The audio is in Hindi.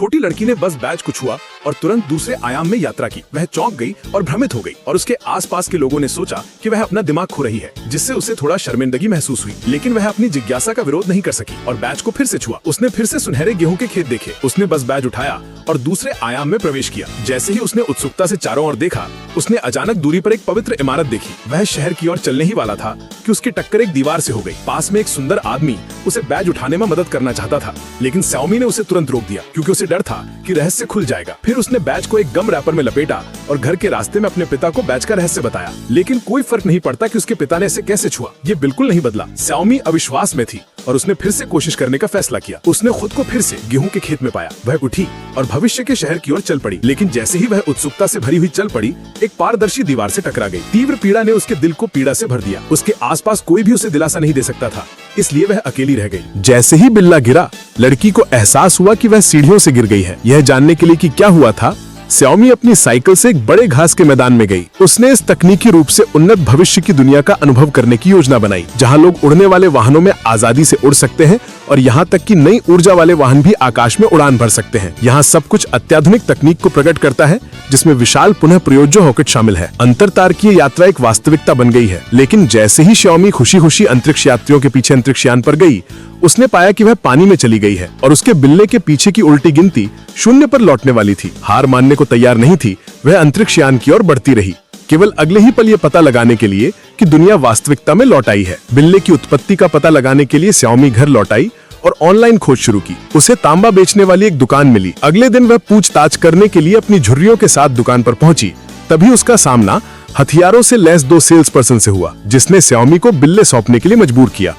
छोटी लड़की ने बस बैज को छुआ और तुरंत दूसरे आयाम में यात्रा की। वह चौंक गई और भ्रमित हो गई और उसके आसपास के लोगों ने सोचा कि वह अपना दिमाग खो रही है, जिससे उसे थोड़ा शर्मिंदगी महसूस हुई। लेकिन वह अपनी जिज्ञासा का विरोध नहीं कर सकी और बैज को फिर से छुआ। उसने फिर से सुनहरे गेहूं के खेत देखे। उसने बस बैज उठाया और दूसरे आयाम में प्रवेश किया। जैसे ही उसने उत्सुकता से चारों ओर देखा, उसने अचानक दूरी पर एक पवित्र इमारत देखी। वह शहर की ओर चलने ही वाला था कि उसकी टक्कर एक दीवार से हो गई। पास में एक सुंदर आदमी उसे बैज उठाने में मदद करना चाहता था, लेकिन श्याओमी ने उसे तुरंत रोक दिया क्योंकि उसे डर था कि रहस्य खुल जाएगा। फिर उसने बैज को एक गम रैपर में लपेटा और घर के रास्ते में अपने पिता को बैज का रहस्य बताया। लेकिन कोई फर्क नहीं पड़ता कि उसके पिता ने इसे कैसे छुआ, ये बिल्कुल नहीं बदला। श्याओमी अविश्वास में थी और उसने फिर से कोशिश करने का फैसला किया। उसने खुद को फिर से गेहूं के खेत में पाया। वह उठी और भविष्य के शहर की ओर चल पड़ी। लेकिन जैसे ही वह उत्सुकता से भरी हुई चल पड़ी, एक पारदर्शी दीवार से टकरा गई। तीव्र पीड़ा ने उसके दिल को पीड़ा से भर दिया। उसके आसपास कोई भी उसे दिलासा नहीं दे सकता था, इसलिए वह अकेली रह गई। जैसे ही बिल्ला गिरा, लड़की को एहसास हुआ कि वह सीढ़ियों से गिर गई है। यह जानने के लिए कि क्या हुआ था, श्याओमी अपनी साइकिल से एक बड़े घास के मैदान में गई। उसने इस तकनीकी रूप से उन्नत भविष्य की दुनिया का अनुभव करने की योजना बनाई, जहां लोग उड़ने वाले वाहनों में आजादी से उड़ सकते हैं और यहाँ तक कि नई ऊर्जा वाले वाहन भी आकाश में उड़ान भर सकते हैं। यहाँ सब कुछ अत्याधुनिक तकनीक को प्रकट करता है, जिसमें विशाल पुनः प्रयोज्य रॉकेट शामिल है। अंतरतारकीय यात्रा एक वास्तविकता बन गई है। लेकिन जैसे ही श्याओमी खुशी खुशी अंतरिक्ष यात्रियों के पीछे अंतरिक्ष यान पर गई, उसने पाया कि वह पानी में चली गई है और उसके बिल्ले के पीछे की उल्टी गिनती शून्य पर लौटने वाली थी। हार मानने को तैयार नहीं थी, वह अंतरिक्ष यान की ओर बढ़ती रही, केवल अगले ही पल ये पता लगाने के लिए कि दुनिया वास्तविकता में लौट आई है। बिल्ले की उत्पत्ति का पता लगाने के लिए श्याओमी घर लौट आई और ऑनलाइन खोज शुरू की। उसे तांबा बेचने वाली एक दुकान मिली। अगले दिन वह पूछताछ करने के लिए अपनी झुर्रियों के साथ दुकान पर पहुंची। तभी उसका सामना हथियारों से लैस दो सेल्स पर्सन से हुआ, जिसने श्याओमी को बिल्ले सौंपने के लिए मजबूर किया।